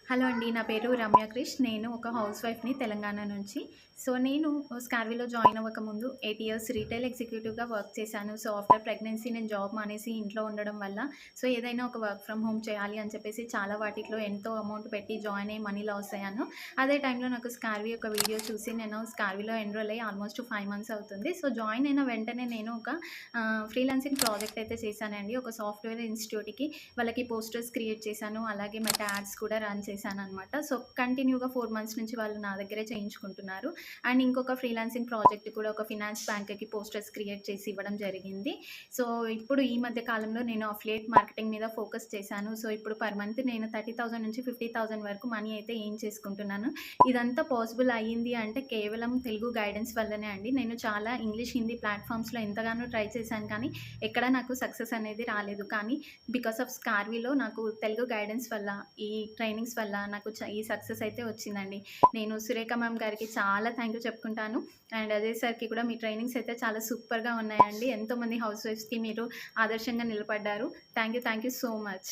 Hello అండి. నా పేరు రమ్య క్రిష్. నేను ఒక హౌస్ వైఫ్‌ని తెలంగాణ నుంచి. నేను స్కార్విలో జాయిన్ అవ్వకముందు 8 ఇయర్స్ రీటైల్ ఎగ్జిక్యూటివ్‌గా వర్క్ చేశాను. ఆఫ్టర్ ప్రెగ్నెన్సీ నేను జాబ్ మానేసి ఇంట్లో ఉండడం వల్ల ఏదైనా ఒక వర్క్ ఫ్రమ్ హోమ్ చేయాలి అని చెప్పేసి చాలా వాటిట్లో ఎంతో అమౌంట్ పెట్టి జాయిన్ అయ్యి మనీ లాస్ అయ్యాను. అదే టైంలో నాకు స్కార్వి ఒక వీడియో చూసి నేను స్కార్విలో ఎన్రోల్ అయ్యి ఆల్మోస్ట్ 5 మంత్స్ అవుతుంది. జాయిన్ అయిన వెంటనే నేను ఒక ఫ్రీలాన్సింగ్ ప్రాజెక్ట్ అయితే చేశానండి. ఒక సాఫ్ట్‌వేర్ ఇన్‌స్టిట్యూట్‌కి వాళ్ళకి పోస్టర్స్ క్రియేట్ చేశాను. అలాగే మెటా యాడ్స్ కూడా రన్ చేశాననమాట. కంటిన్యూగా 4 మంత్స్ నుంచి వాళ్ళు నా దగ్గరే చేయించుకుంటున్నారు. అండ్ ఇంకొక ఫ్రీలాన్సింగ్ ప్రాజెక్ట్ కూడా ఒక ఫినాన్స్ బ్యాంక్‌కి పోస్టర్స్ క్రియేట్ చేసి ఇవ్వడం జరిగింది. సో, ఇప్పుడు ఈ మధ్య కాలంలో నేను అఫిలియేట్ మార్కెటింగ్ మీద ఫోకస్ చేశాను. ఇప్పుడు పర్ మంత్ నేను 30,000 నుంచి 50,000 వరకు మనీ అయితే ఎర్న్ చేసుకుంటున్నాను. ఇదంతా పాసిబుల్ అయ్యింది అంటే కేవలం తెలుగు గైడెన్స్ వల్లనే అండి. నేను చాలా ఇంగ్లీష్, హిందీ ప్లాట్‌ఫామ్స్‌లో ఎంతగానో ట్రై చేశాను కానీ ఎక్కడ నాకు సక్సెస్ అనేది రాలేదు. కానీ బికాస్ ఆఫ్ స్కార్విలో నాకు తెలుగు గైడెన్స్ వల్ల, ఈ ట్రైనింగ్స్ వల్ల నాకు ఈ సక్సెస్ అయితే వచ్చిందండి. నేను సురేఖ మ్యామ్ గారికి చాలా థ్యాంక్ యూ చెప్పుకుంటాను. అండ్ అజయ్ సార్‌కి కూడా మీ ట్రైనింగ్స్ అయితే చాలా సూపర్‌గా ఉన్నాయండి. ఎంతోమంది హౌస్ వైఫ్స్‌కి మీరు ఆదర్శంగా నిలబడ్డారు. Thank you so much.